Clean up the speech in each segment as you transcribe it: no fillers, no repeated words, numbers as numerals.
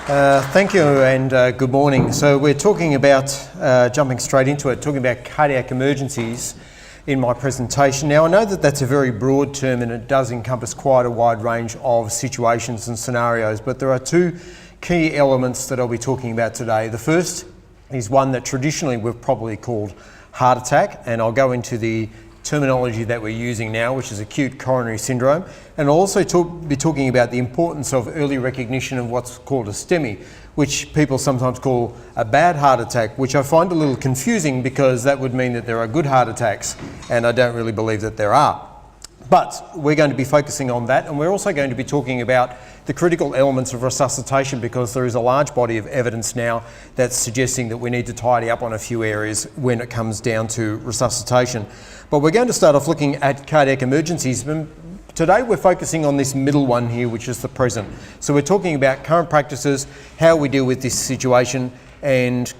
Thank you and good morning. So we're talking about, jumping straight into it, talking about cardiac emergencies in my presentation. Now I know that that's a very broad term and it does encompass quite a wide range of situations and scenarios, but there are two key elements that I'll be talking about today. The first is one that traditionally we've probably called heart attack, and I'll go into the terminology that we're using now, which is acute coronary syndrome, and I'll also be talking about the importance of early recognition of what's called a STEMI, which people sometimes call a bad heart attack, which I find a little confusing because that would mean that there are good heart attacks, and I don't really believe that there are. But we're going to be focusing on that, and we're also going to be talking about the critical elements of resuscitation, because there is a large body of evidence now that's suggesting that we need to tidy up on a few areas when it comes down to resuscitation. But we're going to start off looking at cardiac emergencies. Today we're focusing on this middle one here, which is the present. So we're talking about current practices, how we deal with this situation, and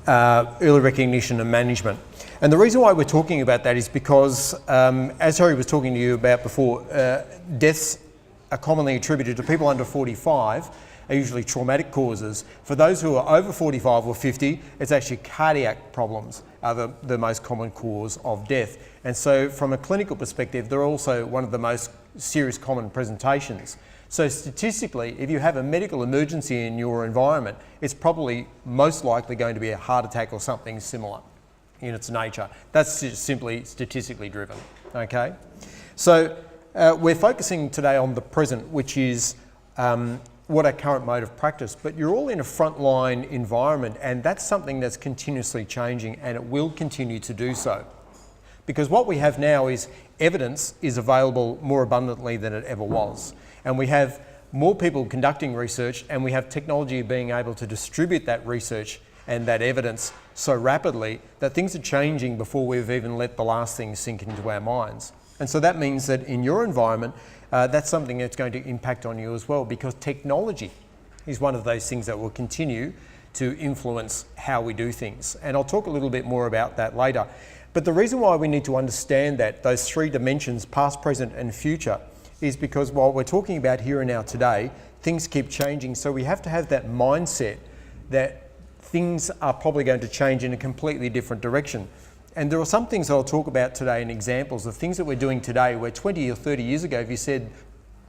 early recognition and management. And the reason why we're talking about that is because, as Harry was talking to you about before, deaths are commonly attributed to people under 45, are usually traumatic causes. For those who are over 45 or 50, it's actually cardiac problems are the most common cause of death. And so from a clinical perspective, they're also one of the most serious common presentations. So statistically, if you have a medical emergency in your environment, it's probably most likely going to be a heart attack or something similar in its nature. That's just simply statistically driven, okay? So we're focusing today on the present, which is what our current mode of practice, but you're all in a frontline environment, and that's something that's continuously changing, and it will continue to do so. Because what we have now is evidence is available more abundantly than it ever was. And we have more people conducting research, and we have technology being able to distribute that research and that evidence so rapidly that things are changing before we've even let the last thing sink into our minds. And so that means that in your environment, that's something that's going to impact on you as well, because technology is one of those things that will continue to influence how we do things. And I'll talk a little bit more about that later. But the reason why we need to understand that, those three dimensions, past, present and future, is because while we're talking about here and now today, things keep changing. So we have to have that mindset that things are probably going to change in a completely different direction. And there are some things that I'll talk about today and examples of things that we're doing today where 20 or 30 years ago, if you said,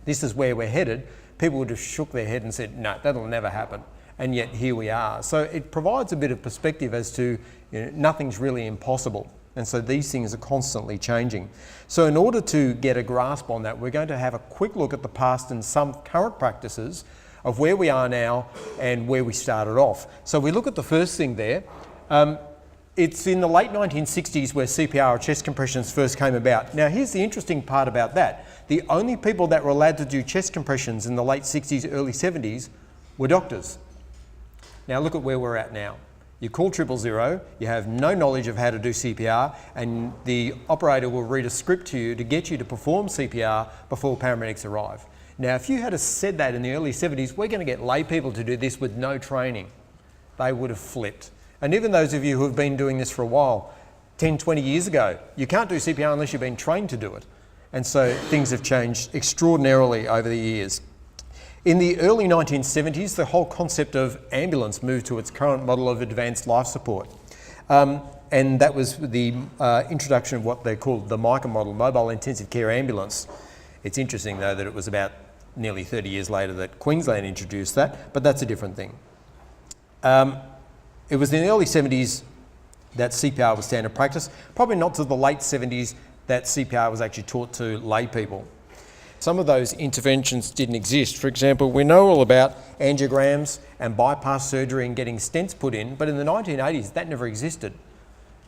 this is where we're headed, people would have shook their head and said, no, that'll never happen. And yet here we are. So it provides a bit of perspective as to, nothing's really impossible. And so these things are constantly changing. So in order to get a grasp on that, we're going to have a quick look at the past and some current practices of where we are now and where we started off. So we look at the first thing there. It's in the late 1960s where CPR or chest compressions first came about. Now here's the interesting part about that. The only people that were allowed to do chest compressions in the late 60s, early 70s were doctors. Now look at where we're at now. You call 000, you have no knowledge of how to do CPR, and the operator will read a script to you to get you to perform CPR before paramedics arrive. Now if you had said that in the early 70s, we're going to get lay people to do this with no training, they would have flipped. And even those of you who have been doing this for a while, 10, 20 years ago, you can't do CPR unless you've been trained to do it. And so things have changed extraordinarily over the years. In the early 1970s, the whole concept of ambulance moved to its current model of advanced life support. And that was the introduction of what they called the MICA model, Mobile Intensive Care Ambulance. It's interesting though that it was about nearly 30 years later that Queensland introduced that, but that's a different thing. It was in the early 70s that CPR was standard practice, probably not to the late 70s that CPR was actually taught to lay people. Some of those interventions didn't exist. For example, we know all about angiograms and bypass surgery and getting stents put in, but in the 1980s that never existed.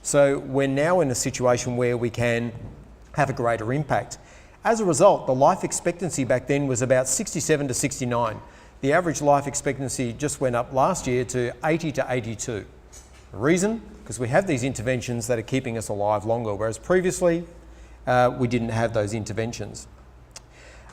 So we're now in a situation where we can have a greater impact. As a result, the life expectancy back then was about 67 to 69. The average life expectancy just went up last year to 80 to 82. The reason? Because we have these interventions that are keeping us alive longer, whereas previously we didn't have those interventions.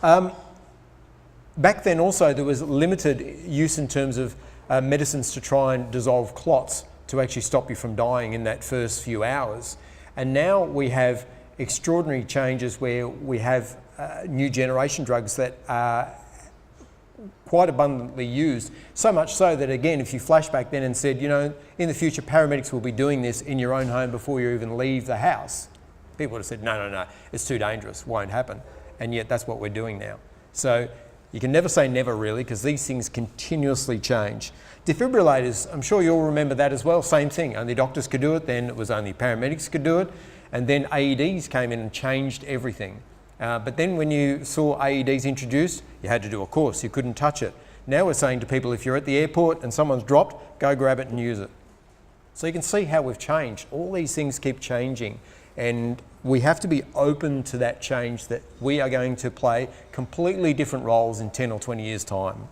Back then also there was limited use in terms of medicines to try and dissolve clots to actually stop you from dying in that first few hours. And now we have extraordinary changes where we have new generation drugs that are quite abundantly used, so much so that, again, if you flash back then and said, you know, in the future paramedics will be doing this in your own home before you even leave the house, people would have said, no, it's too dangerous, won't happen. And yet that's what we're doing now. So you can never say never, really, because these things continuously change. Defibrillators, I'm sure you'll remember that as well, same thing. Only doctors could do it, then it was only paramedics could do it, and then AEDs came in and changed everything. But then when you saw AEDs introduced, you had to do a course, you couldn't touch it. Now we're saying to people, if you're at the airport and someone's dropped, go grab it and use it. So you can see how we've changed. All these things keep changing, and we have to be open to that change, that we are going to play completely different roles in 10 or 20 years' time.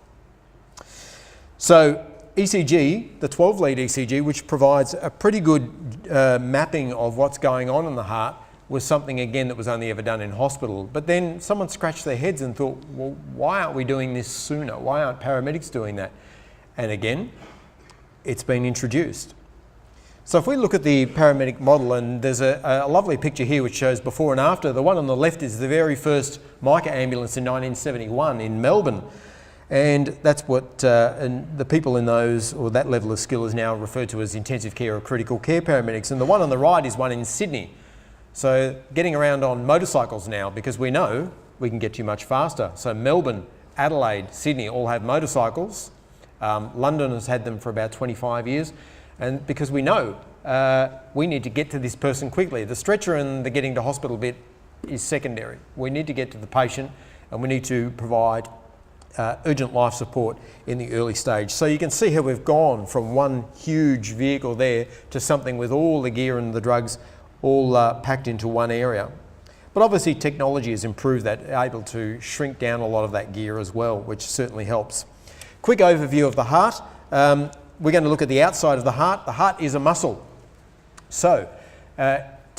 So ECG, the 12-lead ECG, which provides a pretty good mapping of what's going on in the heart, was something, again, that was only ever done in hospital. But then someone scratched their heads and thought, well, why aren't we doing this sooner? Why aren't paramedics doing that? And again, it's been introduced. So if we look at the paramedic model, and there's a lovely picture here which shows before and after. The one on the left is the very first Mica ambulance in 1971 in Melbourne. And that's what and the people in those, or that level of skill, is now referred to as intensive care or critical care paramedics. And the one on the right is one in Sydney. So getting around on motorcycles now, because we know we can get you much faster. So Melbourne, Adelaide, Sydney all have motorcycles. London has had them for about 25 years. And because we know we need to get to this person quickly. The stretcher and the getting to hospital bit is secondary. We need to get to the patient, and we need to provide urgent life support in the early stage. So you can see how we've gone from one huge vehicle there to something with all the gear and the drugs all packed into one area. But obviously technology has improved that, able to shrink down a lot of that gear as well, which certainly helps. Quick overview of the heart. We're going to look at the outside of the heart. The heart is a muscle. So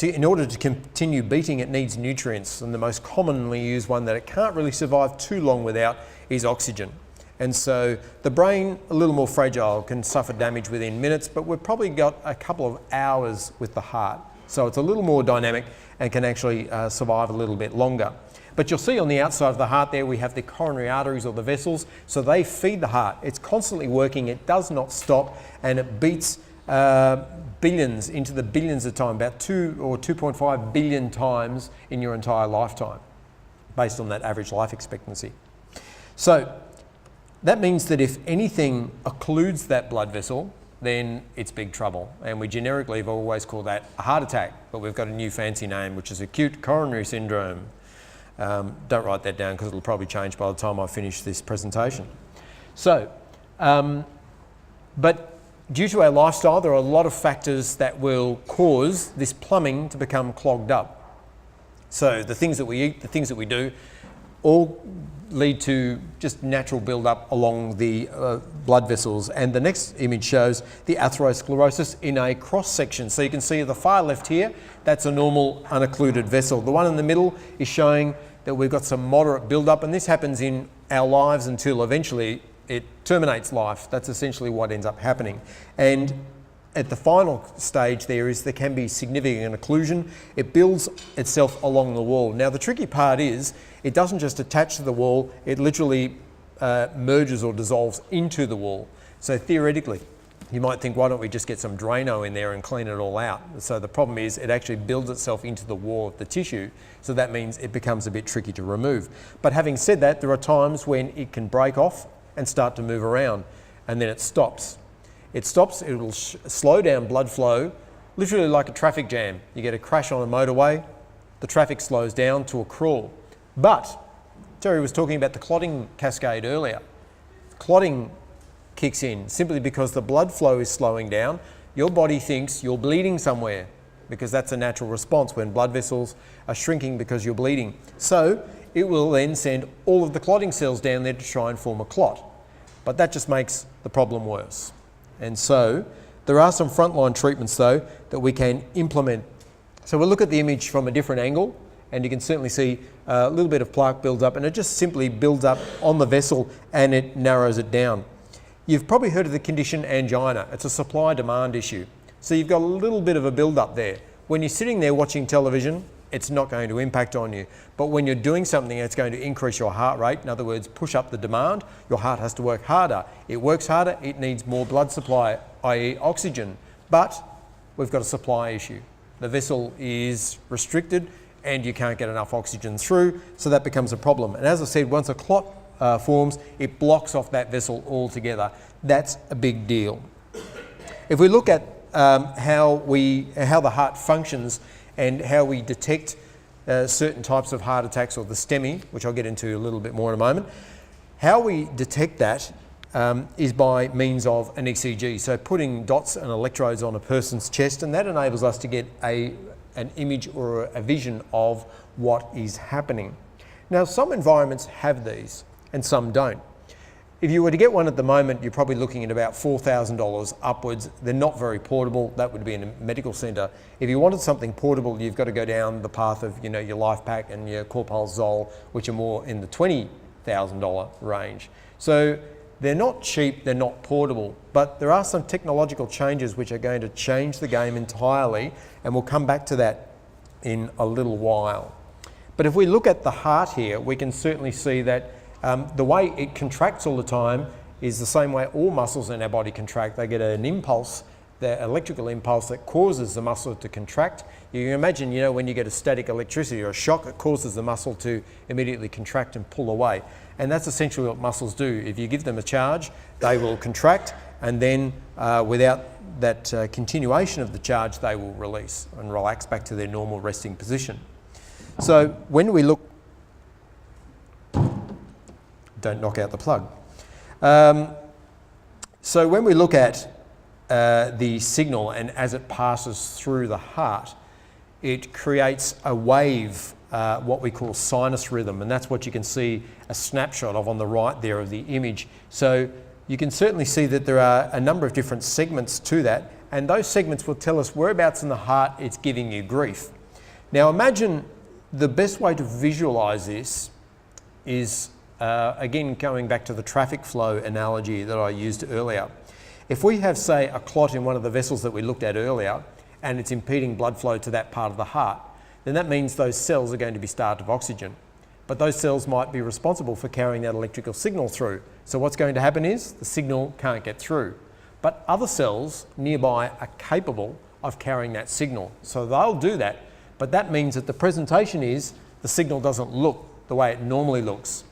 in order to continue beating, it needs nutrients, and the most commonly used one that it can't really survive too long without is oxygen. And so the brain, a little more fragile, can suffer damage within minutes, but we've probably got a couple of hours with the heart. So it's a little more dynamic and can actually survive a little bit longer. But you'll see on the outside of the heart there, we have the coronary arteries, or the vessels. So they feed the heart. It's constantly working. It does not stop, and it beats billions into the billions of time, about 2 or 2.5 billion times in your entire lifetime, based on that average life expectancy. So that means that if anything occludes that blood vessel, then it's big trouble. And we generically have always called that a heart attack, but we've got a new fancy name, which is acute coronary syndrome. Don't write that down, because it'll probably change by the time I finish this presentation. So, but due to our lifestyle, there are a lot of factors that will cause this plumbing to become clogged up. So the things that we eat, the things that we do, all lead to just natural build-up along the blood vessels. And the next image shows the atherosclerosis in a cross-section. So you can see the far left here, that's a normal unoccluded vessel. The one in the middle is showing that we've got some moderate build-up, and this happens in our lives until eventually it terminates life. That's essentially what ends up happening. And at the final stage there can be significant occlusion. It builds itself along the wall. Now the tricky part is, it doesn't just attach to the wall, it literally merges or dissolves into the wall. So theoretically, you might think, why don't we just get some Drano in there and clean it all out? So the problem is, it actually builds itself into the wall of the tissue, so that means it becomes a bit tricky to remove. But having said that, there are times when it can break off and start to move around, and then it stops. It stops, it will slow down blood flow, literally like a traffic jam. You get a crash on a motorway, the traffic slows down to a crawl. But Terry was talking about the clotting cascade earlier. Clotting kicks in simply because the blood flow is slowing down. Your body thinks you're bleeding somewhere, because that's a natural response when blood vessels are shrinking because you're bleeding. So it will then send all of the clotting cells down there to try and form a clot. But that just makes the problem worse. And so there are some frontline treatments though that we can implement. So we'll look at the image from a different angle, and you can certainly see a little bit of plaque builds up, and it just simply builds up on the vessel and it narrows it down. You've probably heard of the condition angina. It's a supply-demand issue. So you've got a little bit of a build-up there. When you're sitting there watching television, it's not going to impact on you. But when you're doing something that's going to increase your heart rate, in other words, push up the demand, your heart has to work harder. It works harder, it needs more blood supply, i.e. oxygen. But we've got a supply issue. The vessel is restricted and you can't get enough oxygen through, so that becomes a problem. And as I said, once a clot forms, it blocks off that vessel altogether. That's a big deal. If we look at how the heart functions and how we detect certain types of heart attacks, or the STEMI, which I'll get into a little bit more in a moment, how we detect that is by means of an ECG. So putting dots and electrodes on a person's chest, and that enables us to get an image or a vision of what is happening. Now, some environments have these and some don't. If you were to get one at the moment, you're probably looking at about $4,000 upwards. They're not very portable. That would be in a medical centre. If you wanted something portable, you've got to go down the path of, you know, your Life Pack and your Corpulse Zol, which are more in the $20,000 range. So they're not cheap, they're not portable, but there are some technological changes which are going to change the game entirely, and we'll come back to that in a little while. But if we look at the heart here, we can certainly see that the way it contracts all the time is the same way all muscles in our body contract. They get an impulse, the electrical impulse that causes the muscle to contract. You can imagine, you know, when you get a static electricity or a shock, it causes the muscle to immediately contract and pull away. And that's essentially what muscles do. If you give them a charge, they will contract, and then without that continuation of the charge, they will release and relax back to their normal resting position. So when we look, don't knock out the plug. So when we look at the signal, and as it passes through the heart, it creates a wave, what we call sinus rhythm, and that's what you can see a snapshot of on the right there of the image. So you can certainly see that there are a number of different segments to that, and those segments will tell us whereabouts in the heart it's giving you grief. Now imagine the best way to visualize this is again, going back to the traffic flow analogy that I used earlier. If we have, say, a clot in one of the vessels that we looked at earlier, and it's impeding blood flow to that part of the heart, then that means those cells are going to be starved of oxygen. But those cells might be responsible for carrying that electrical signal through. So what's going to happen is the signal can't get through. But other cells nearby are capable of carrying that signal. So they'll do that. But that means that the presentation is the signal doesn't look the way it normally looks.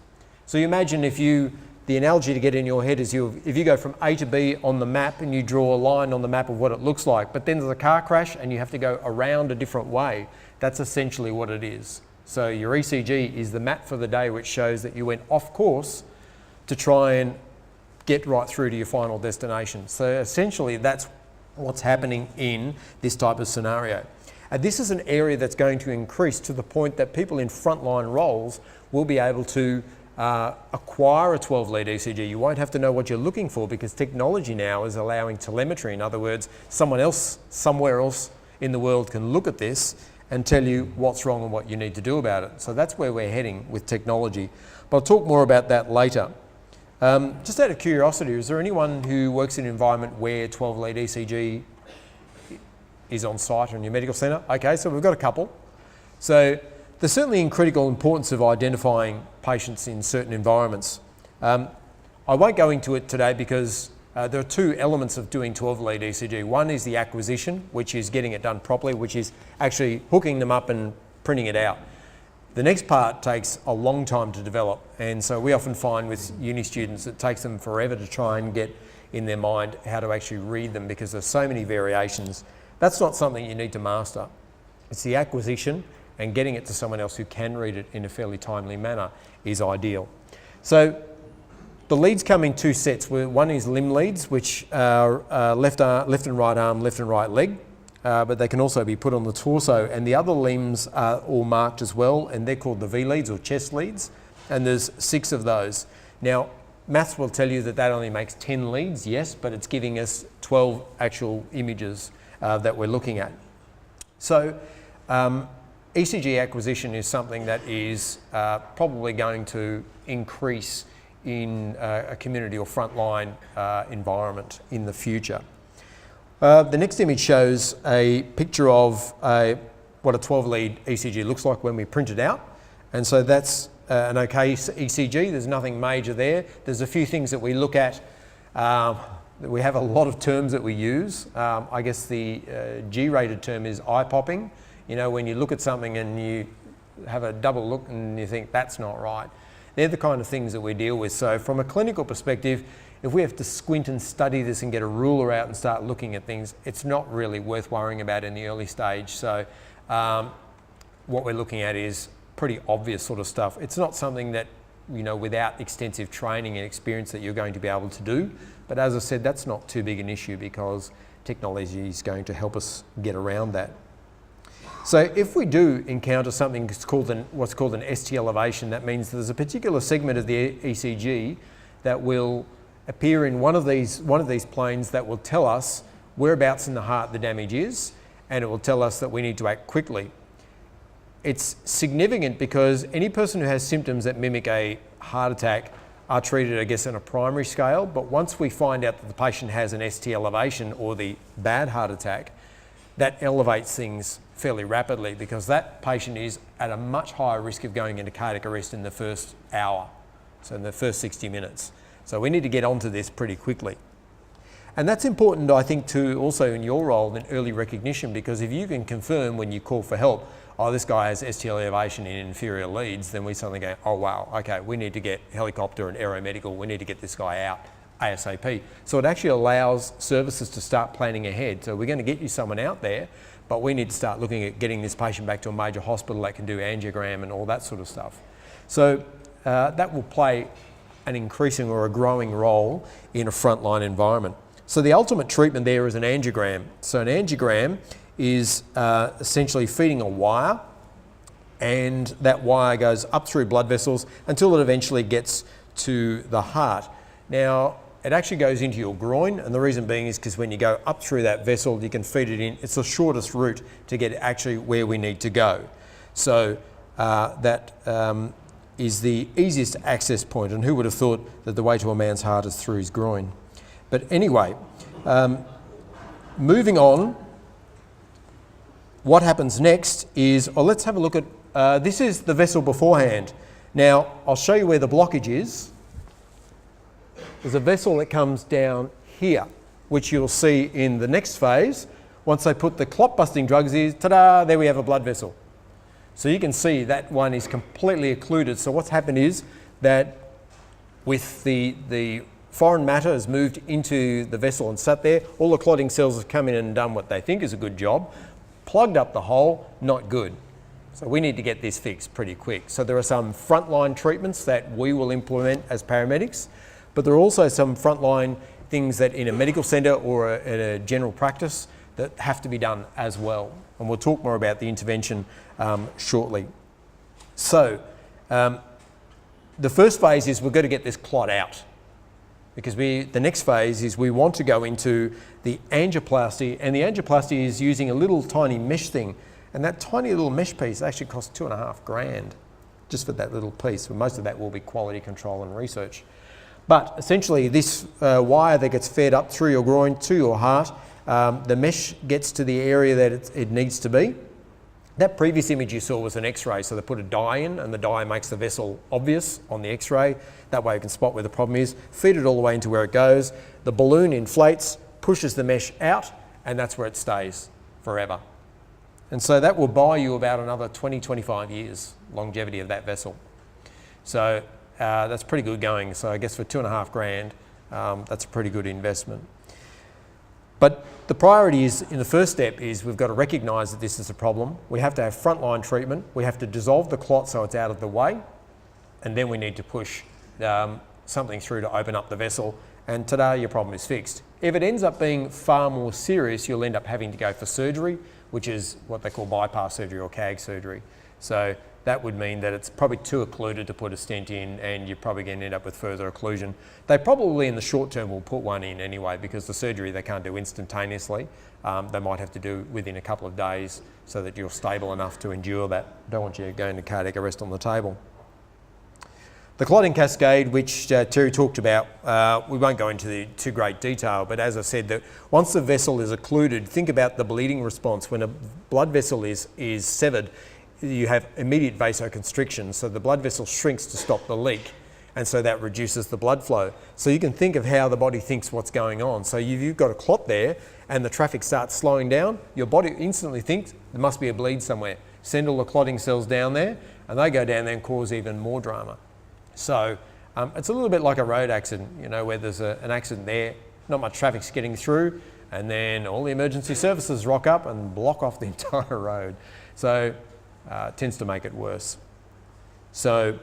So you imagine the analogy to get in your head is if you go from A to B on the map and you draw a line on the map of what it looks like, but then there's a car crash and you have to go around a different way. That's essentially what it is. So your ECG is the map for the day, which shows that you went off course to try and get right through to your final destination. So essentially that's what's happening in this type of scenario. And this is an area that's going to increase to the point that people in frontline roles will be able to acquire a 12-lead ECG. You won't have to know what you're looking for because technology now is allowing telemetry. In other words, someone else, somewhere else in the world can look at this and tell you what's wrong and what you need to do about it. So that's where we're heading with technology. But I'll talk more about that later. Just out of curiosity, is there anyone who works in an environment where 12-lead ECG is on site or in your medical centre? Okay, so we've got a couple. So there's certainly critical importance of identifying patients in certain environments. I won't go into it today because there are two elements of doing 12-lead ECG. One is the acquisition, which is getting it done properly, which is actually hooking them up and printing it out. The next part takes a long time to develop, and so we often find with uni students it takes them forever to try and get in their mind how to actually read them because there's so many variations. That's not something you need to master. It's the acquisition, and getting it to someone else who can read it in a fairly timely manner is ideal. So the leads come in two sets. One is limb leads, which are left and right arm, left and right leg, but they can also be put on the torso, and the other limbs are all marked as well, and they're called the V leads or chest leads, and there's 6 of those. Now, maths will tell you that that only makes 10 leads, yes, but it's giving us 12 actual images that we're looking at. So ECG acquisition is something that is probably going to increase in a community or frontline environment in the future. The next image shows a picture of a what a 12-lead ECG looks like when we print it out. And so that's an okay ECG. There's nothing major there. There's a few things that we look at. We have a lot of terms that we use. I guess the G-rated term is eye-popping. You know, when you look at something and you have a double look and you think that's not right. They're the kind of things that we deal with. So from a clinical perspective, if we have to squint and study this and get a ruler out and start looking at things, it's not really worth worrying about in the early stage. So what we're looking at is pretty obvious sort of stuff. It's not something that, you know, without extensive training and experience that you're going to be able to do. But as I said, that's not too big an issue because technology is going to help us get around that. So if we do encounter something what's called an ST elevation, that means there's a particular segment of the ECG that will appear in one of these planes that will tell us whereabouts in the heart the damage is, and it will tell us that we need to act quickly. It's significant because any person who has symptoms that mimic a heart attack are treated, I guess, on a primary scale, but once we find out that the patient has an ST elevation or the bad heart attack, that elevates things fairly rapidly because that patient is at a much higher risk of going into cardiac arrest in the first hour, so in the first 60 minutes. So we need to get onto this pretty quickly. And that's important, I think, too, also in your role in early recognition, because if you can confirm when you call for help, oh, this guy has ST elevation in inferior leads, then we suddenly go, oh wow, okay, we need to get helicopter and aeromedical, we need to get this guy out ASAP. So it actually allows services to start planning ahead. So we're going to get you someone out there, but we need to start looking at getting this patient back to a major hospital that can do angiogram and all that sort of stuff. So that will play an increasing or a growing role in a frontline environment. So the ultimate treatment there is an angiogram. So an angiogram is essentially feeding a wire, and that wire goes up through blood vessels until it eventually gets to the heart. Now, it actually goes into your groin, and the reason being is because when you go up through that vessel, you can feed it in. It's the shortest route to get actually where we need to go. So that is the easiest access point, and who would have thought that the way to a man's heart is through his groin? But anyway, moving on, what happens next is, let's have a look at, this is the vessel beforehand. Now, I'll show you where the blockage is. There's a vessel that comes down here, which you'll see in the next phase. Once they put the clot-busting drugs in, ta-da, there we have a blood vessel. So you can see that one is completely occluded. So what's happened is that with the foreign matter has moved into the vessel and sat there, all the clotting cells have come in and done what they think is a good job, plugged up the hole, not good. So we need to get this fixed pretty quick. So there are some frontline treatments that we will implement as paramedics, but there are also some frontline things that in a medical centre or at a general practice that have to be done as well. And we'll talk more about the intervention shortly. So the first phase is we've got to get this clot out, because the next phase is we want to go into the angioplasty, and the angioplasty is using a little tiny mesh thing, and that tiny little mesh piece actually costs $2,500 just for that little piece. Most of that will be quality control and research. But essentially this wire that gets fed up through your groin to your heart, the mesh gets to the area that it needs to be. That previous image you saw was an X-ray, so they put a dye in, and the dye makes the vessel obvious on the X-ray. That way you can spot where the problem is, feed it all the way into where it goes. The balloon inflates, pushes the mesh out, and that's where it stays forever. And so that will buy you about another 20, 25 years longevity of that vessel. So that's pretty good going. So I guess for $2,500, that's a pretty good investment. But the priority is, in the first step, is we've got to recognise that this is a problem. We have to have frontline treatment. We have to dissolve the clot so it's out of the way. And then we need to push something through to open up the vessel. And today your problem is fixed. If it ends up being far more serious, you'll end up having to go for surgery, which is what they call bypass surgery or CAG surgery. So that would mean that it's probably too occluded to put a stent in, and you're probably going to end up with further occlusion. They probably in the short term will put one in anyway, because the surgery they can't do instantaneously. They might have to do within a couple of days so that you're stable enough to endure that. Don't want you going to cardiac arrest on the table. The clotting cascade, which Terry talked about, we won't go into too great detail, but as I said, that once the vessel is occluded, think about the bleeding response. When a blood vessel is severed, you have immediate vasoconstriction, so the blood vessel shrinks to stop the leak, and so that reduces the blood flow. So you can think of how the body thinks what's going on. So you've got a clot there, and the traffic starts slowing down, your body instantly thinks there must be a bleed somewhere. Send all the clotting cells down there, and they go down there and cause even more drama. So it's a little bit like a road accident, you know, where there's an accident there, not much traffic's getting through, and then all the emergency services rock up and block off the entire road. So it tends to make it worse. So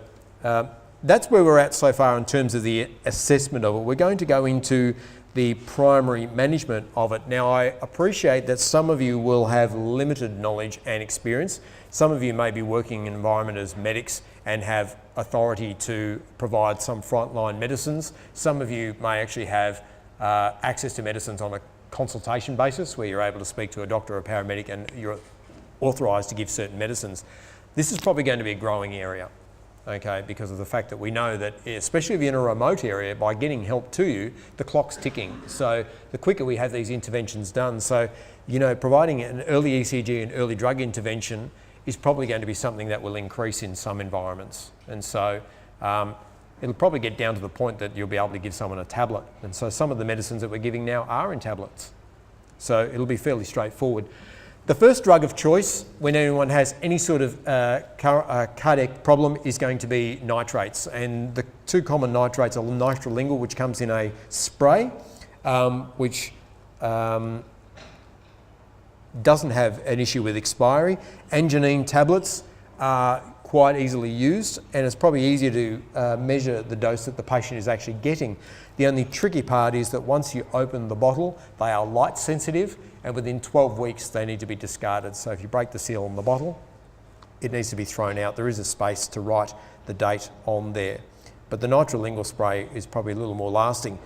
that's where we're at so far in terms of the assessment of it. We're going to go into the primary management of it. Now, I appreciate that some of you will have limited knowledge and experience. Some of you may be working in an environment as medics and have authority to provide some frontline medicines. Some of you may actually have access to medicines on a consultation basis where you're able to speak to a doctor or a paramedic and you're authorised to give certain medicines. This is probably going to be a growing area, okay, because of the fact that we know that, especially if you're in a remote area, by getting help to you, the clock's ticking. So the quicker we have these interventions done, so, you know, providing an early ECG and early drug intervention is probably going to be something that will increase in some environments. And so it'll probably get down to the point that you'll be able to give someone a tablet. And so some of the medicines that we're giving now are in tablets. So it'll be fairly straightforward. The first drug of choice when anyone has any sort of cardiac problem is going to be nitrates. And the two common nitrates are nitrolingual, which comes in a spray, which doesn't have an issue with expiry. Anginine tablets are quite easily used, and it's probably easier to measure the dose that the patient is actually getting. The only tricky part is that once you open the bottle, they are light sensitive, and within 12 weeks they need to be discarded. So if you break the seal on the bottle, it needs to be thrown out. There is a space to write the date on there. But the nitrolingual spray is probably a little more lasting.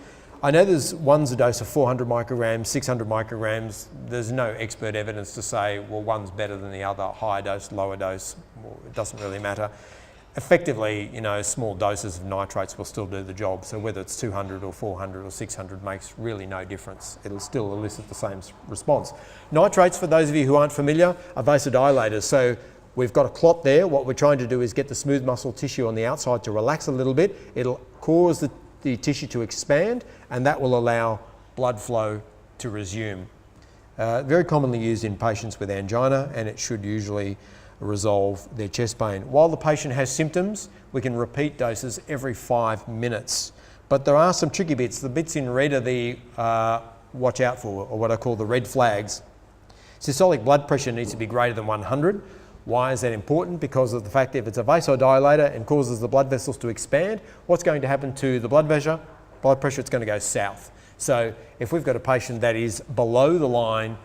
I know one's a dose of 400 micrograms, 600 micrograms. There's no expert evidence to say, well, one's better than the other, higher dose, lower dose, well, it doesn't really matter. Effectively, you know, small doses of nitrates will still do the job. So whether it's 200 or 400 or 600 makes really no difference. It'll still elicit the same response. Nitrates, for those of you who aren't familiar, are vasodilators. So we've got a clot there. What we're trying to do is get the smooth muscle tissue on the outside to relax a little bit. It'll cause the tissue to expand, and that will allow blood flow to resume. Very commonly used in patients with angina, and it should usually resolve their chest pain. While the patient has symptoms, we can repeat doses every 5 minutes. But there are some tricky bits. The bits in red are the watch out for, or what I call the red flags. Systolic blood pressure needs to be greater than 100. Why is that important? Because of the fact that if it's a vasodilator and causes the blood vessels to expand, what's going to happen to the blood pressure? It's going to go south. So if we've got a patient that is below the line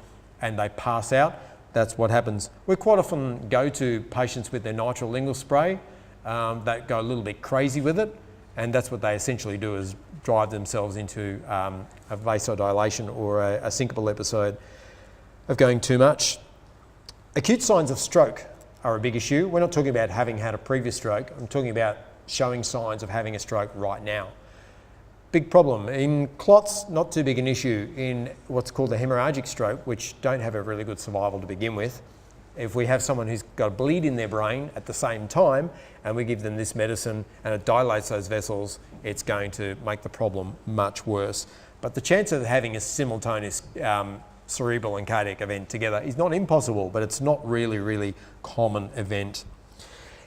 and they pass out, that's what happens. We quite often go to patients with their nitrolingual spray that go a little bit crazy with it, and that's what they essentially do, is drive themselves into a vasodilation or a syncopal episode of going too much. Acute signs of stroke are a big issue. We're not talking about having had a previous stroke. I'm talking about showing signs of having a stroke right now. Big problem. In clots, not too big an issue. In what's called a hemorrhagic stroke, which don't have a really good survival to begin with, if we have someone who's got a bleed in their brain at the same time and we give them this medicine and it dilates those vessels, it's going to make the problem much worse. But the chance of having a simultaneous cerebral and cardiac event together is not impossible, but it's not really common event.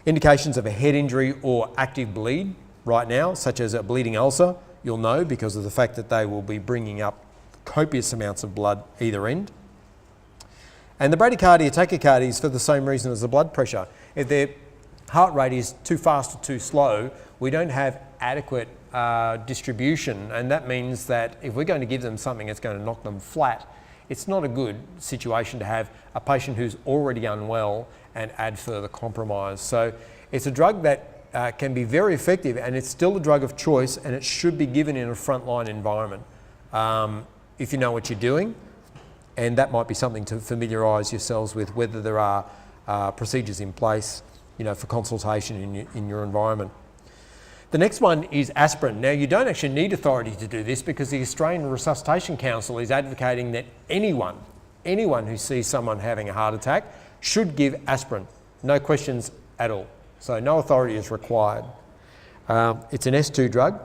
Indications of a head injury or active bleed right now, such as a bleeding ulcer, you'll know because of the fact that they will be bringing up copious amounts of blood either end. And the bradycardia, tachycardia is for the same reason as the blood pressure. If their heart rate is too fast or too slow, we don't have adequate distribution, and that means that if we're going to give them something that's going to knock them flat, it's not a good situation to have a patient who's already unwell and add further compromise. So it's a drug that can be very effective, and it's still a drug of choice, and it should be given in a frontline environment if you know what you're doing, and that might be something to familiarise yourselves with, whether there are procedures in place, you know, for consultation in your environment. The next one is aspirin. Now, you don't actually need authority to do this because the Australian Resuscitation Council is advocating that anyone who sees someone having a heart attack should give aspirin. No questions at all. So no authority is required. It's an S2 drug,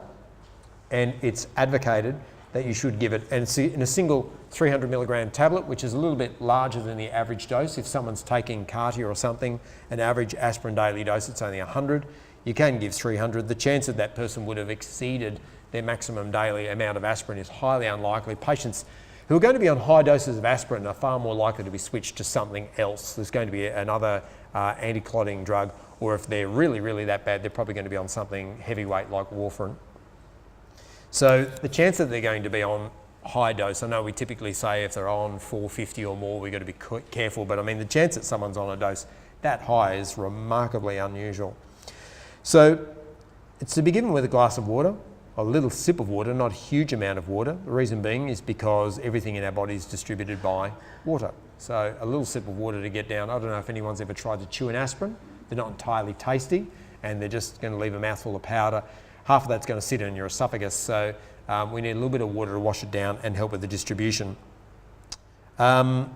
and it's advocated that you should give it. And it's in a single 300 milligram tablet, which is a little bit larger than the average dose. If someone's taking Cartier or something, an average aspirin daily dose, it's only 100. You can give 300. The chance that that person would have exceeded their maximum daily amount of aspirin is highly unlikely. Patients who are going to be on high doses of aspirin are far more likely to be switched to something else. There's going to be another anti-clotting drug, or if they're really, really that bad, they're probably going to be on something heavyweight like warfarin. So the chance that they're going to be on high dose, I know we typically say if they're on 450 or more, we've got to be careful, but I mean, the chance that someone's on a dose that high is remarkably unusual. So it's to be given with a glass of water, a little sip of water, not a huge amount of water. The reason being is because everything in our body is distributed by water. So a little sip of water to get down. I don't know if anyone's ever tried to chew an aspirin. They're not entirely tasty, and they're just going to leave a mouthful of powder. Half of that's going to sit in your esophagus. So we need a little bit of water to wash it down and help with the distribution. Similar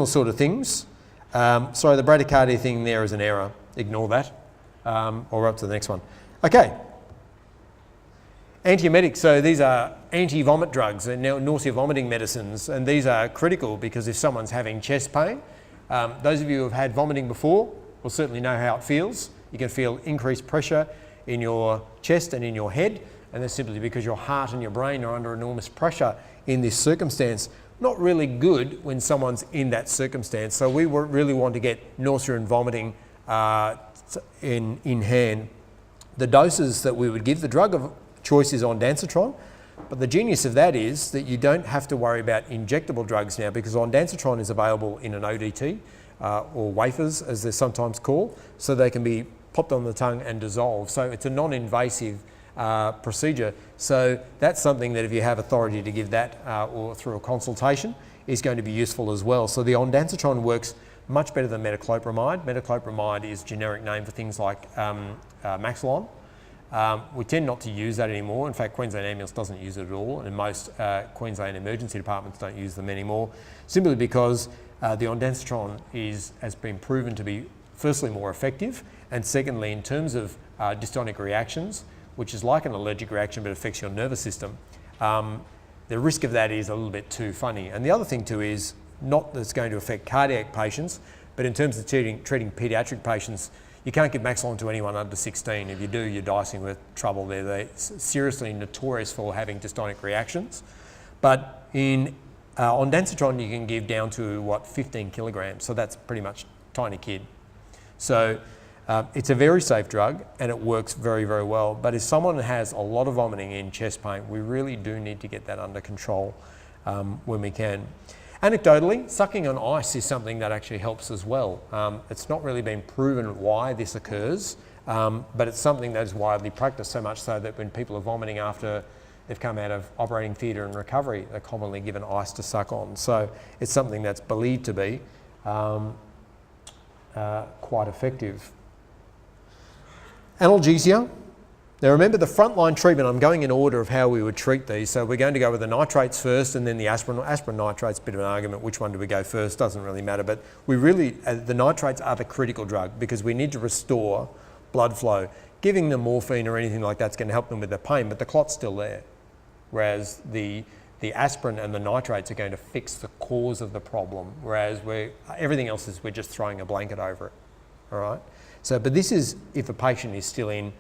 sort of things. Sorry, the bradycardia thing there is an error. Ignore that. Or we're up to the next one. Okay. Antiemetics, so these are anti-vomit drugs and nausea vomiting medicines, and these are critical because if someone's having chest pain, those of you who have had vomiting before will certainly know how it feels. You can feel increased pressure in your chest and in your head, and that's simply because your heart and your brain are under enormous pressure in this circumstance. Not really good when someone's in that circumstance. So we really want to get nausea and vomiting in hand. The doses that we would give, the drug of choice is ondansetron, but the genius of that is that you don't have to worry about injectable drugs now because ondansetron is available in an ODT or wafers as they're sometimes called, so they can be popped on the tongue and dissolved. So it's a non-invasive procedure. So that's something that if you have authority to give that or through a consultation is going to be useful as well. So the ondansetron works much better than metoclopramide. Metoclopramide is a generic name for things like Maxilon. We tend not to use that anymore. In fact, Queensland Ambulance doesn't use it at all, and most Queensland emergency departments don't use them anymore, simply because the ondansetron has been proven to be firstly more effective, and secondly, in terms of dystonic reactions, which is like an allergic reaction but affects your nervous system, the risk of that is a little bit too funny. And the other thing too is not that it's going to affect cardiac patients, but in terms of treating paediatric patients, you can't give Maxilon to anyone under 16. If you do, you're dicing with trouble there. They're seriously notorious for having dystonic reactions. But in ondansetron, you can give down to, 15 kilograms. So that's pretty much tiny kid. So it's a very safe drug and it works very, very well. But if someone has a lot of vomiting in chest pain, we really do need to get that under control when we can. Anecdotally, sucking on ice is something that actually helps as well. It's not really been proven why this occurs, but it's something that is widely practiced, so much so that when people are vomiting after they've come out of operating theatre and recovery, they're commonly given ice to suck on. So it's something that's believed to be quite effective. Analgesia. Now remember the frontline treatment, I'm going in order of how we would treat these. So we're going to go with the nitrates first and then the aspirin. Aspirin nitrates, a bit of an argument, which one do we go first, doesn't really matter. But we really, the nitrates are the critical drug because we need to restore blood flow. Giving them morphine or anything like that's going to help them with their pain, but the clot's still there. Whereas the aspirin and the nitrates are going to fix the cause of the problem, whereas everything else is we're just throwing a blanket over it, all right? So, but this is if a patient is still in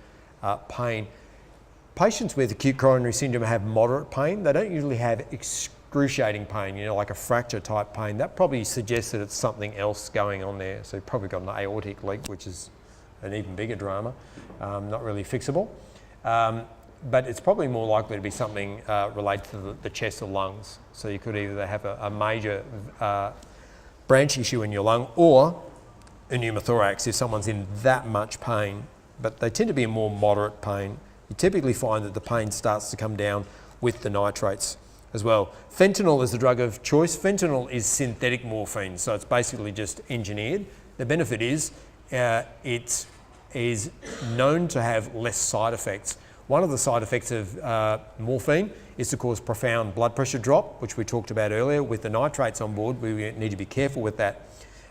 pain. Patients with acute coronary syndrome have moderate pain. They don't usually have excruciating pain, like a fracture type pain. That probably suggests that it's something else going on there. So you've probably got an aortic leak, which is an even bigger drama, not really fixable. But it's probably more likely to be something related to the chest or lungs. So you could either have a major branch issue in your lung or a pneumothorax if someone's in that much pain. But they tend to be in more moderate pain. You typically find that the pain starts to come down with the nitrates as well. Fentanyl is the drug of choice. Fentanyl is synthetic morphine, so it's basically just engineered. The benefit is it's is known to have less side effects. One of the side effects of morphine is to cause profound blood pressure drop, which we talked about earlier. With the nitrates on board, we need to be careful with that.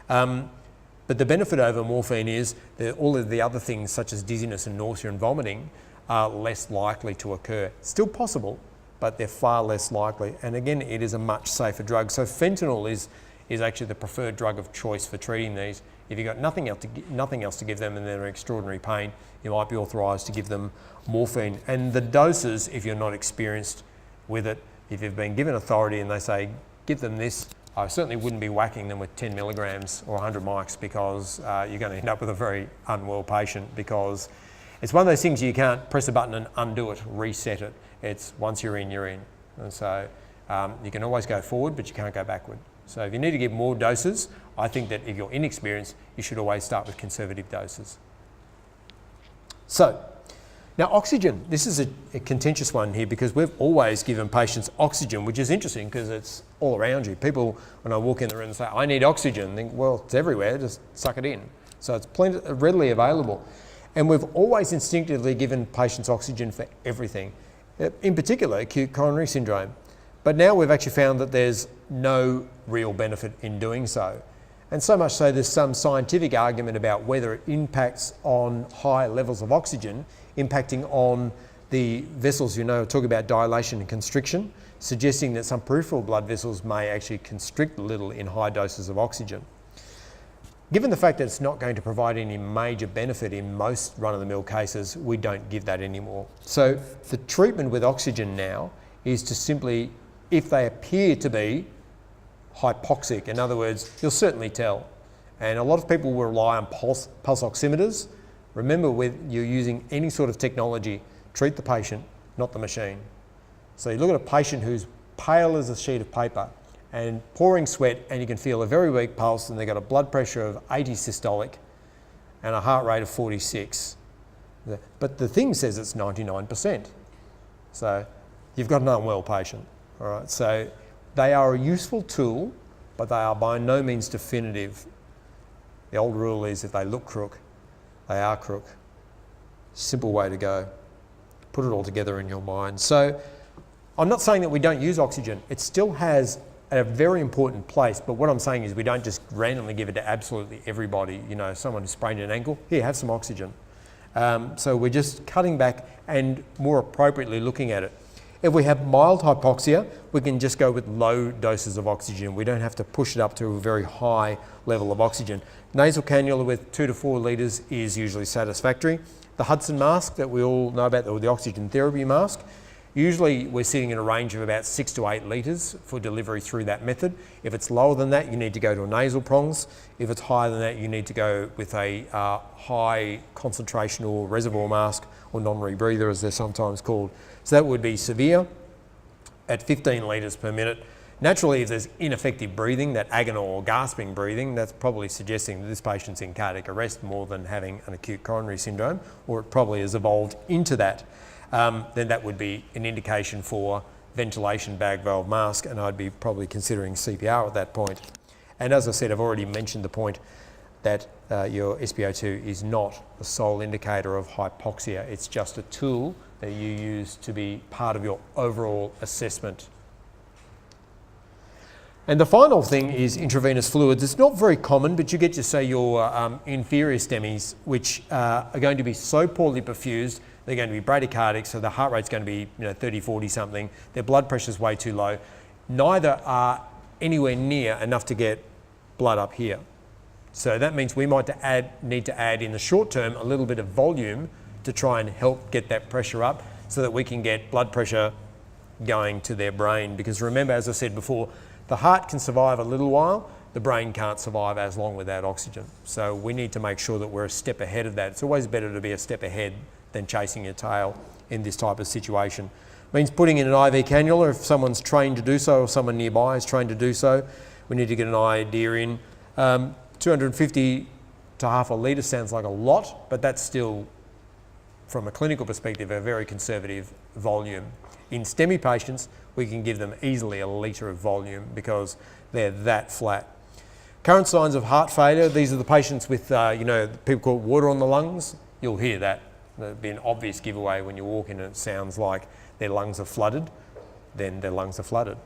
But the benefit over morphine is that all of the other things such as dizziness and nausea and vomiting are less likely to occur. Still possible, but they're far less likely. And again, it is a much safer drug. So fentanyl is actually the preferred drug of choice for treating these. If you've got nothing else to give them and they're in extraordinary pain, you might be authorised to give them morphine. And the doses, if you're not experienced with it, if you've been given authority and they say, give them this, I certainly wouldn't be whacking them with 10 milligrams or 100 mics, because you're going to end up with a very unwell patient, because it's one of those things you can't press a button and undo it, reset it. It's once you're in, you're in. And so you can always go forward, but you can't go backward. So if you need to give more doses, I think that if you're inexperienced, you should always start with conservative doses. So, now oxygen. This is a contentious one here, because we've always given patients oxygen, which is interesting because it's all around you. People, when I walk in the room and say, I need oxygen, think, well, it's everywhere, just suck it in. So it's readily available. And we've always instinctively given patients oxygen for everything, in particular acute coronary syndrome. But now we've actually found that there's no real benefit in doing so. And so much so there's some scientific argument about whether it impacts on high levels of oxygen, impacting on the vessels, talk about dilation and constriction, suggesting that some peripheral blood vessels may actually constrict a little in high doses of oxygen. Given the fact that it's not going to provide any major benefit in most run-of-the-mill cases, we don't give that anymore. So the treatment with oxygen now is to simply, if they appear to be hypoxic, in other words, you'll certainly tell. And a lot of people will rely on pulse oximeters. Remember, when you're using any sort of technology, treat the patient, not the machine. So you look at a patient who's pale as a sheet of paper and pouring sweat, and you can feel a very weak pulse, and they've got a blood pressure of 80 systolic and a heart rate of 46. But the thing says it's 99%. So you've got an unwell patient. All right, so they are a useful tool, but they are by no means definitive. The old rule is if they look crook, they are crook. Simple way to go. Put it all together in your mind. So I'm not saying that we don't use oxygen. It still has a very important place, but what I'm saying is we don't just randomly give it to absolutely everybody. Someone who sprained an ankle, here, have some oxygen. So we're just cutting back and more appropriately looking at it. If we have mild hypoxia, we can just go with low doses of oxygen. We don't have to push it up to a very high level of oxygen. Nasal cannula with 2 to 4 litres is usually satisfactory. The Hudson mask that we all know about, or the oxygen therapy mask, usually we're sitting in a range of about 6 to 8 litres for delivery through that method. If it's lower than that, you need to go to a nasal prongs. If it's higher than that, you need to go with a high concentration or reservoir mask, or non-rebreather as they're sometimes called. So that would be severe at 15 litres per minute. Naturally, if there's ineffective breathing, that agonal or gasping breathing, that's probably suggesting that this patient's in cardiac arrest more than having an acute coronary syndrome, or it probably has evolved into that. Then that would be an indication for ventilation bag valve mask, and I'd be probably considering CPR at that point. And as I said, I've already mentioned the point that your SpO2 is not the sole indicator of hypoxia. It's just a tool that you use to be part of your overall assessment. And the final thing is intravenous fluids. It's not very common, but you get to say your inferior STEMIs, which are going to be so poorly perfused, they're going to be bradycardic, so the heart rate's going to be 30, 40 something. Their blood pressure's way too low. Neither are anywhere near enough to get blood up here. So that means we might need to add in the short term a little bit of volume to try and help get that pressure up so that we can get blood pressure going to their brain. Because remember, as I said before, the heart can survive a little while, the brain can't survive as long without oxygen. So we need to make sure that we're a step ahead of that. It's always better to be a step ahead than chasing your tail in this type of situation. It means putting in an IV cannula if someone's trained to do so, or someone nearby is trained to do so. We need to get an idea in. 250 to half a litre sounds like a lot, but that's still, from a clinical perspective, a very conservative volume. In STEMI patients, we can give them easily a litre of volume because they're that flat. Current signs of heart failure, these are the patients with, people call it water on the lungs. You'll hear that. There'll be an obvious giveaway when you walk in and it sounds like their lungs are flooded, then their lungs are flooded.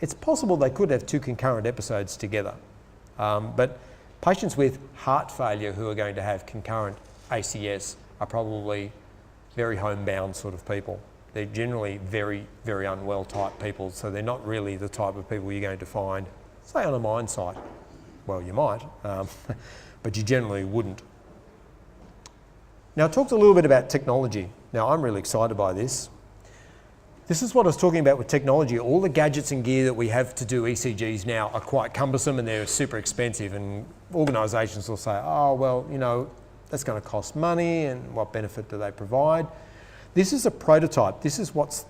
It's possible they could have two concurrent episodes together, but patients with heart failure who are going to have concurrent ACS are probably very homebound sort of people. They're generally very, very unwell type people, so they're not really the type of people you're going to find, say, on a mine site. Well, you might, but you generally wouldn't. Now, I talked a little bit about technology. Now, I'm really excited by this. This is what I was talking about with technology. All the gadgets and gear that we have to do ECGs now are quite cumbersome and they're super expensive, and organisations will say, oh, well, you know, that's going to cost money, and what benefit do they provide? This is a prototype. This is what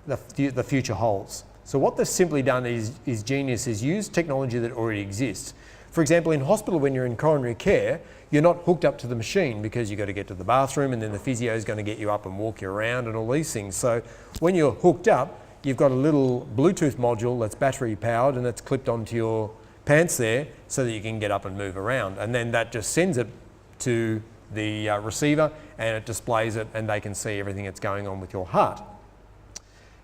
the future holds. So what they've simply done is genius, is use technology that already exists. For example, in hospital, when you're in coronary care, you're not hooked up to the machine because you've got to get to the bathroom, and then the physio is going to get you up and walk you around and all these things. So when you're hooked up, you've got a little Bluetooth module that's battery powered and that's clipped onto your pants there so that you can get up and move around. And then that just sends it to the receiver and it displays it, and they can see everything that's going on with your heart.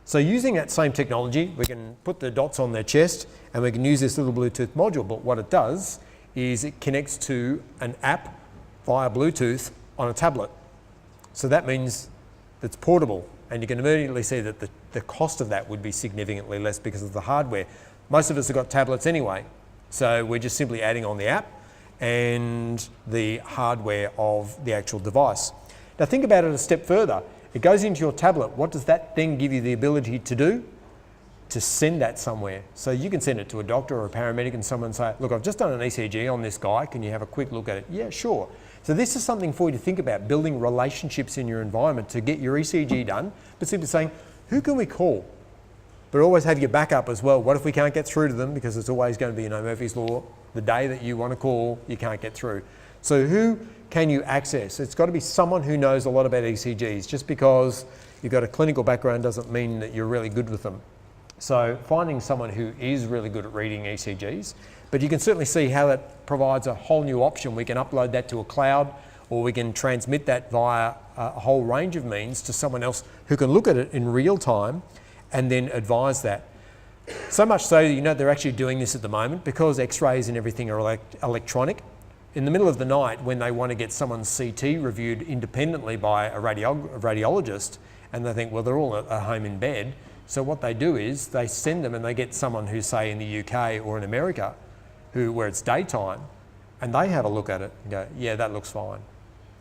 So using that same technology, we can put the dots on their chest and we can use this little Bluetooth module, but what it does is it connects to an app via Bluetooth on a tablet. So that means it's portable, and you can immediately see that the cost of that would be significantly less because of the hardware. Most of us have got tablets anyway, so we're just simply adding on the app and the hardware of the actual device. Now think about it a step further. It goes into your tablet. What does that then give you the ability to do? To send that somewhere. So you can send it to a doctor or a paramedic and someone say, look, I've just done an ECG on this guy, can you have a quick look at it? Yeah, sure. So this is something for you to think about, building relationships in your environment to get your ECG done, but simply saying, who can we call? But always have your backup as well. What if we can't get through to them? Because it's always going to be, Murphy's Law, the day that you want to call, you can't get through. So who can you access? It's got to be someone who knows a lot about ECGs. Just because you've got a clinical background doesn't mean that you're really good with them. So finding someone who is really good at reading ECGs, but you can certainly see how that provides a whole new option. We can upload that to a cloud, or we can transmit that via a whole range of means to someone else who can look at it in real time and then advise that. So much so, they're actually doing this at the moment because X-rays and everything are electronic. In the middle of the night, when they want to get someone's CT reviewed independently by a radiologist, and they think, well, they're all at home in bed. So what they do is they send them, and they get someone who's, say, in the UK or in America, where it's daytime, and they have a look at it and go, yeah, that looks fine.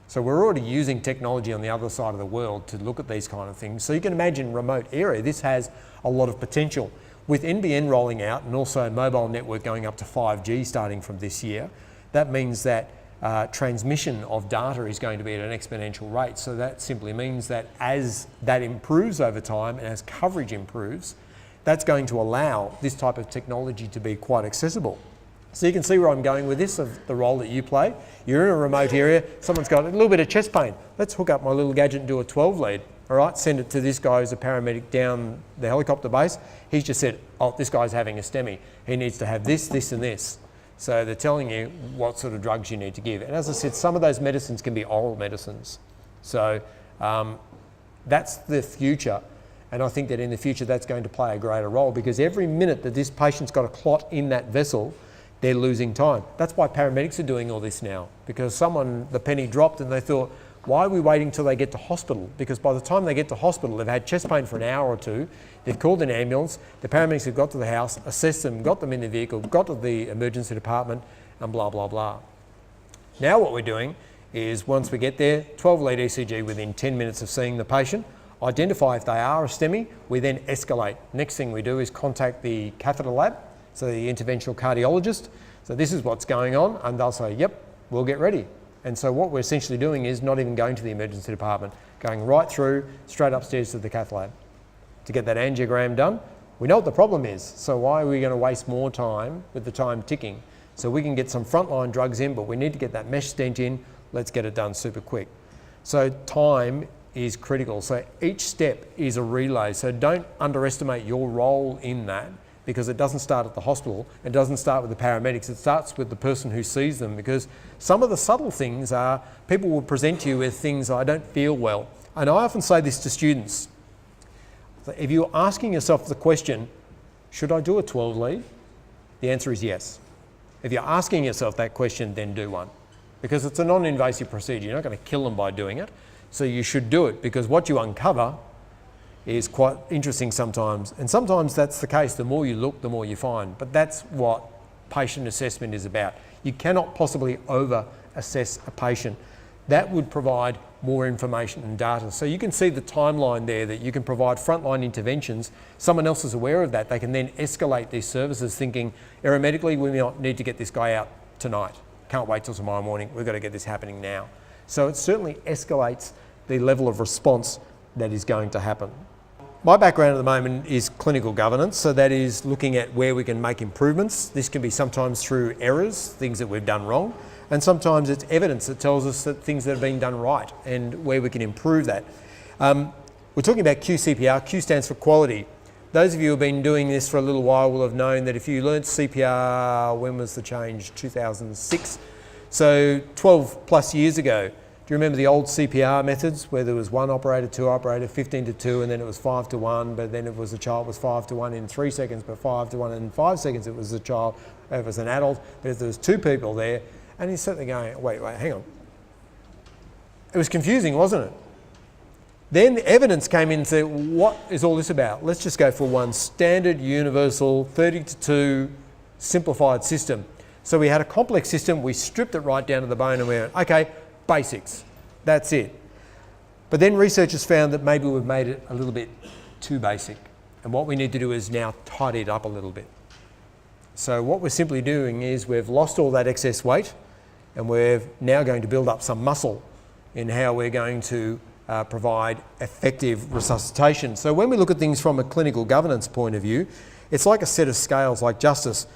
So we're already using technology on the other side of the world to look at these kind of things. So you can imagine remote area, this has a lot of potential. With NBN rolling out and also mobile network going up to 5G starting from this year, that means that transmission of data is going to be at an exponential rate. So that simply means that as that improves over time and as coverage improves, that's going to allow this type of technology to be quite accessible. So you can see where I'm going with this, of the role that you play. You're in a remote area, someone's got a little bit of chest pain. Let's hook up my little gadget and do a 12 lead. All right, send it to this guy who's a paramedic down the helicopter base. He's just said, oh, this guy's having a STEMI. He needs to have this, this and this. So they're telling you what sort of drugs you need to give. And as I said, some of those medicines can be oral medicines. So that's the future. And I think that in the future that's going to play a greater role, because every minute that this patient's got a clot in that vessel, they're losing time. That's why paramedics are doing all this now, because the penny dropped and they thought, why are we waiting till they get to hospital? Because by the time they get to hospital, they've had chest pain for an hour or two, they've called an ambulance, the paramedics have got to the house, assessed them, got them in the vehicle, got to the emergency department, and blah, blah, blah. Now what we're doing is, once we get there, 12 lead ECG within 10 minutes of seeing the patient, identify if they are a STEMI, we then escalate. Next thing we do is contact the catheter lab, so the interventional cardiologist. So this is what's going on, and they'll say, yep, we'll get ready. And so what we're essentially doing is not even going to the emergency department, going right through, straight upstairs to the cath lab to get that angiogram done. We know what the problem is, so why are we going to waste more time with the time ticking? So we can get some frontline drugs in, but we need to get that mesh stent in. Let's get it done super quick. So time is critical. So each step is a relay. So don't underestimate your role in that. because it doesn't start at the hospital, it doesn't start with the paramedics, it starts with the person who sees them, because some of the subtle things are, people will present to you with things, I don't feel well. And I often say this to students, if you're asking yourself the question, should I do a 12 lead? The answer is yes. If you're asking yourself that question, then do one. Because it's a non-invasive procedure, you're not going to kill them by doing it, so you should do it, because what you uncover is quite interesting sometimes. And sometimes that's the case, the more you look, the more you find. But that's what patient assessment is about. You cannot possibly over-assess a patient. That would provide more information and data. So you can see the timeline there, that you can provide frontline interventions. Someone else is aware of that. They can then escalate these services thinking, aeromedically, we might need to get this guy out tonight. Can't wait till tomorrow morning. We've got to get this happening now. So it certainly escalates the level of response that is going to happen. My background at the moment is clinical governance, so that is looking at where we can make improvements. This can be sometimes through errors, things that we've done wrong, and sometimes it's evidence that tells us that things that have been done right and where we can improve that. We're talking about QCPR. Q stands for quality. Those of you who have been doing this for a little while will have known that if you learnt CPR, when was the change? 2006. So 12 plus years ago. Do you remember the old CPR methods where there was 1 operator, 2 operator, 15 to 2, and then it was 5 to 1, but then it was a child was 5 to 1 in 3 seconds, but 5 to 1 in 5 seconds it was a child, if it was an adult, but if there was 2 people there, and he's sitting there going, wait, hang on. It was confusing, wasn't it? Then the evidence came in and said, what is all this about? Let's just go for one standard, universal, 30 to 2, simplified system. So we had a complex system, we stripped it right down to the bone and we went, okay, basics, that's it. But then researchers found that maybe we've made it a little bit too basic. And what we need to do is now tidy it up a little bit. So what we're simply doing is we've lost all that excess weight and we're now going to build up some muscle in how we're going to provide effective resuscitation. So when we look at things from a clinical governance point of view, it's like a set of scales, like justice.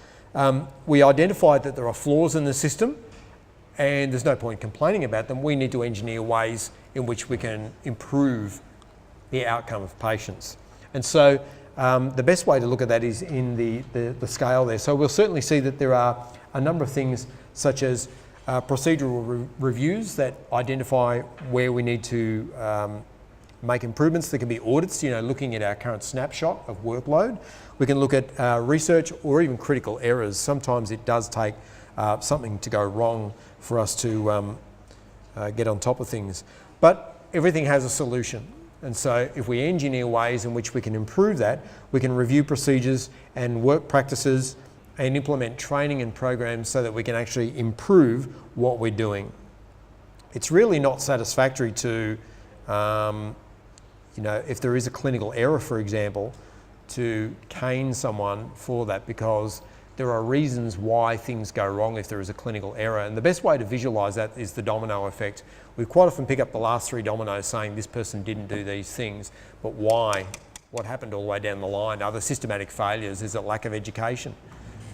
We identified that there are flaws in the system, and there's no point complaining about them. We need to engineer ways in which we can improve the outcome of patients. And so the best way to look at that is in the scale there. So we'll certainly see that there are a number of things such as procedural reviews that identify where we need to make improvements. There can be audits, looking at our current snapshot of workload. We can look at research or even critical errors. Sometimes it does take something to go wrong for us to get on top of things. But everything has a solution. And so if we engineer ways in which we can improve that, we can review procedures and work practices and implement training and programs so that we can actually improve what we're doing. It's really not satisfactory to, if there is a clinical error, for example, to cane someone for that, because there are reasons why things go wrong if there is a clinical error. And the best way to visualise that is the domino effect. We quite often pick up the last 3 dominoes saying this person didn't do these things, but why? What happened all the way down the line? Are there systematic failures? Is it lack of education?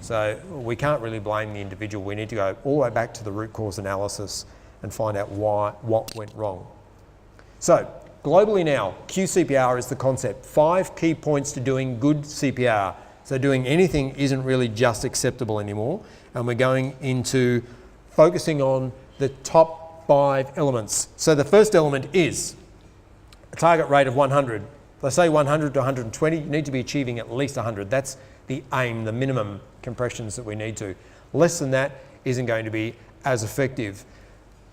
So we can't really blame the individual. We need to go all the way back to the root cause analysis and find out what went wrong. So globally now, QCPR is the concept. 5 key points to doing good CPR. So doing anything isn't really just acceptable anymore. And we're going into focusing on the top 5 elements. So the first element is a target rate of 100. Let's say 100 to 120, you need to be achieving at least 100. That's the aim, the minimum compressions that we need to. Less than that isn't going to be as effective.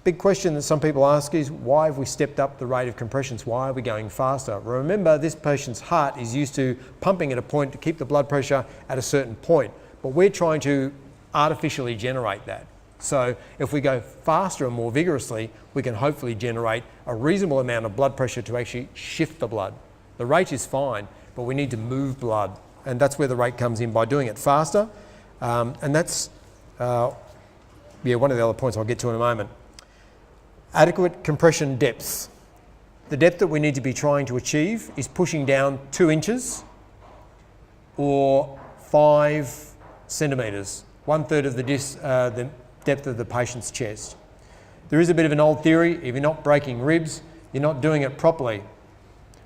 Big question that some people ask is, why have we stepped up the rate of compressions? Why are we going faster? Remember, this patient's heart is used to pumping at a point to keep the blood pressure at a certain point, but we're trying to artificially generate that. So if we go faster and more vigorously, we can hopefully generate a reasonable amount of blood pressure to actually shift the blood. The rate is fine, but we need to move blood, and that's where the rate comes in, by doing it faster. And that's one of the other points I'll get to in a moment. Adequate compression depth. The depth that we need to be trying to achieve is pushing down 2 inches or 5 centimetres, 1/3 of the depth of the patient's chest. There is a bit of an old theory, if you're not breaking ribs, you're not doing it properly.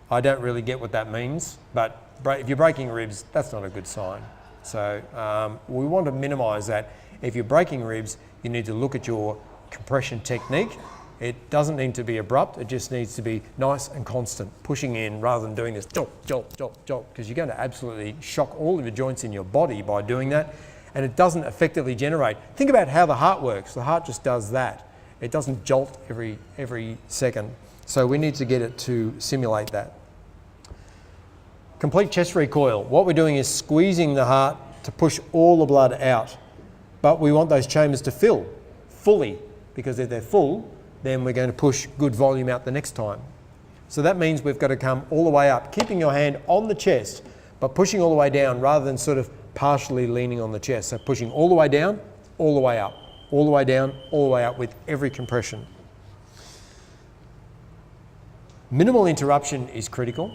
I don't really get what that means, but if you're breaking ribs, that's not a good sign. So we want to minimise that. If you're breaking ribs, you need to look at your compression technique. It doesn't need to be abrupt, it just needs to be nice and constant, pushing in rather than doing this jolt, jolt, jolt, jolt, because you're going to absolutely shock all of your joints in your body by doing that, and it doesn't effectively generate. Think about how the heart works. The heart just does that. It doesn't jolt every second. So we need to get it to simulate that. Complete chest recoil. What we're doing is squeezing the heart to push all the blood out, but we want those chambers to fill fully, because if they're full, then we're going to push good volume out the next time. So that means we've got to come all the way up, keeping your hand on the chest, but pushing all the way down rather than sort of partially leaning on the chest. So pushing all the way down, all the way up, all the way down, all the way up with every compression. Minimal interruption is critical.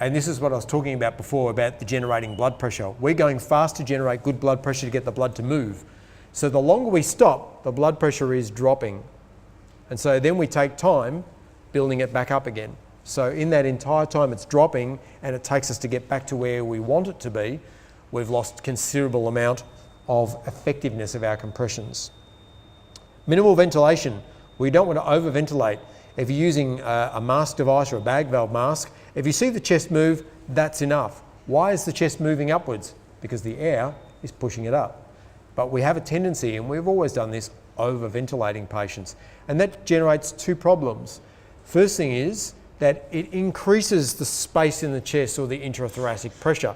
And this is what I was talking about before about the generating blood pressure. We're going fast to generate good blood pressure to get the blood to move. So the longer we stop, the blood pressure is dropping. And so then we take time building it back up again. So in that entire time it's dropping and it takes us to get back to where we want it to be, we've lost considerable amount of effectiveness of our compressions. Minimal ventilation. We don't want to over-ventilate. If you're using a mask device or a bag valve mask, if you see the chest move, that's enough. Why is the chest moving upwards? Because the air is pushing it up. But we have a tendency, and we've always done this, over-ventilating patients. And that generates two problems. First thing is that it increases the space in the chest or the intrathoracic pressure.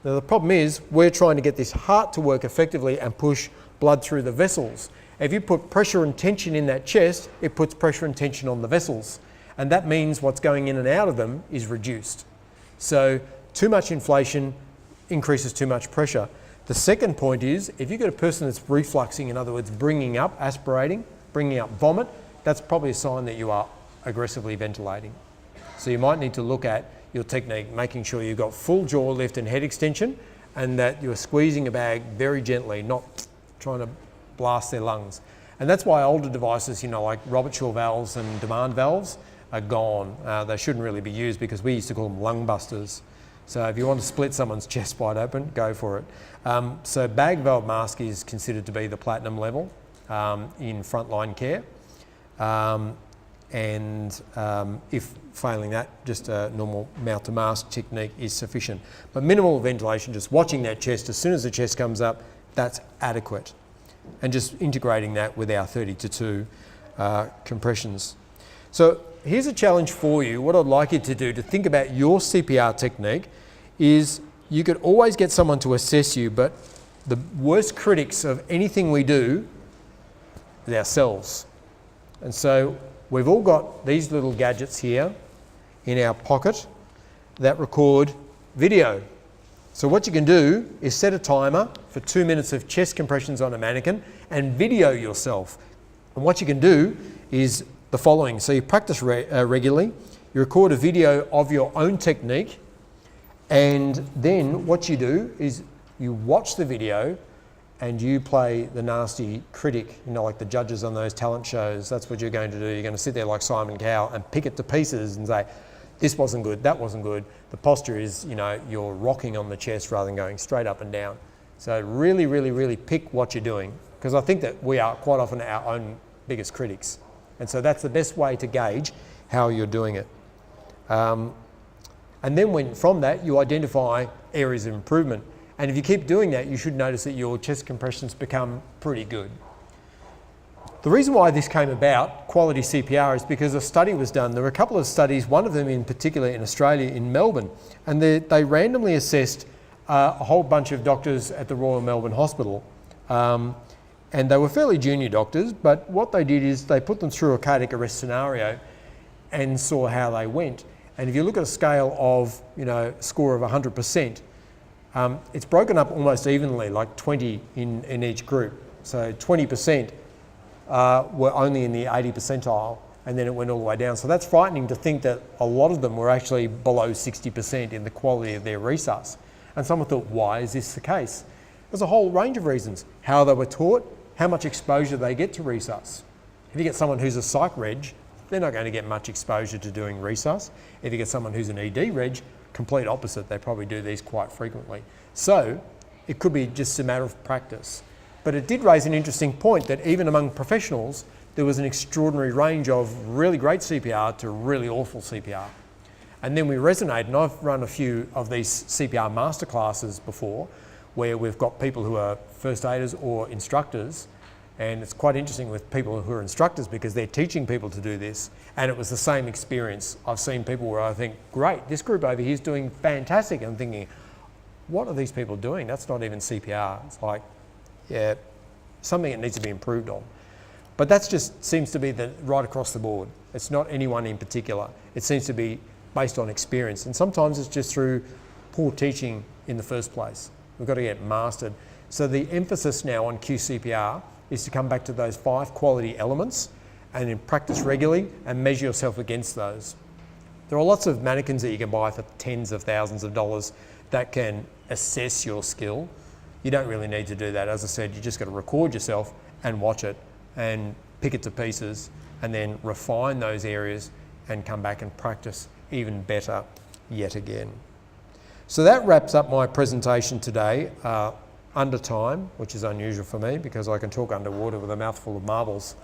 Now the problem is we're trying to get this heart to work effectively and push blood through the vessels. If you put pressure and tension in that chest, it puts pressure and tension on the vessels. And that means what's going in and out of them is reduced. So too much inflation increases too much pressure. The second point is, if you've got a person that's refluxing, in other words, bringing up, aspirating, bringing up vomit, that's probably a sign that you are aggressively ventilating. So you might need to look at your technique, making sure you've got full jaw lift and head extension, and that you're squeezing a bag very gently, not trying to blast their lungs. And that's why older devices, like Robert Shaw valves and demand valves, are gone. They shouldn't really be used because we used to call them lung busters. So if you want to split someone's chest wide open, go for it. So bag valve mask is considered to be the platinum level in frontline care. If failing that, just a normal mouth to mask technique is sufficient. But minimal ventilation, just watching that chest, as soon as the chest comes up, that's adequate. And just integrating that with our 30-2 compressions. So here's a challenge for you. What I'd like you to do to think about your CPR technique is you could always get someone to assess you, but the worst critics of anything we do is ourselves. And so we've all got these little gadgets here in our pocket that record video. So what you can do is set a timer for 2 minutes of chest compressions on a mannequin and video yourself. And what you can do is the following. So you practice regularly, you record a video of your own technique, and then what you do is you watch the video and you play the nasty critic, like the judges on those talent shows. That's what you're going to do. You're going to sit there like Simon Cowell and pick it to pieces and say, this wasn't good, that wasn't good. The posture is, you're rocking on the chest rather than going straight up and down. So really, really, really pick what you're doing, because I think that we are quite often our own biggest critics. And so that's the best way to gauge how you're doing it. And then from that, you identify areas of improvement. And if you keep doing that, you should notice that your chest compressions become pretty good. The reason why this came about, quality CPR, is because a study was done. There were a couple of studies, one of them in particular in Australia, in Melbourne, and they randomly assessed a whole bunch of doctors at the Royal Melbourne Hospital. And they were fairly junior doctors, but what they did is they put them through a cardiac arrest scenario and saw how they went. And if you look at a scale of, score of 100%, it's broken up almost evenly, like 20 in each group. So 20% were only in the 80 percentile, and then it went all the way down. So that's frightening to think that a lot of them were actually below 60% in the quality of their resus. And someone thought, why is this the case? There's a whole range of reasons. How they were taught, how much exposure they get to resus. If you get someone who's a psych reg, they're not going to get much exposure to doing resus. If you get someone who's an ED reg, complete opposite, they probably do these quite frequently. So It could be just a matter of practice. But it did raise an interesting point that even among professionals, there was an extraordinary range of really great CPR to really awful CPR. And then we resonate, and I've run a few of these CPR masterclasses before, where we've got people who are first aiders or instructors, and it's quite interesting with people who are instructors because they're teaching people to do this, and it was the same experience. I've seen people where I think, great, this group over here is doing fantastic. I'm thinking, what are these people doing? That's not even CPR. It's like, yeah, something that needs to be improved on. But that just seems to be right across the board. It's not anyone in particular. It seems to be based on experience, and sometimes it's just through poor teaching in the first place. We've got to get mastered. So the emphasis now on QCPR is to come back to those 5 quality elements and then practice regularly and measure yourself against those. There are lots of mannequins that you can buy for tens of thousands of dollars that can assess your skill. You don't really need to do that. As I said, you just got to record yourself and watch it and pick it to pieces and then refine those areas and come back and practice even better yet again. So that wraps up my presentation today, under time, which is unusual for me because I can talk underwater with a mouthful of marbles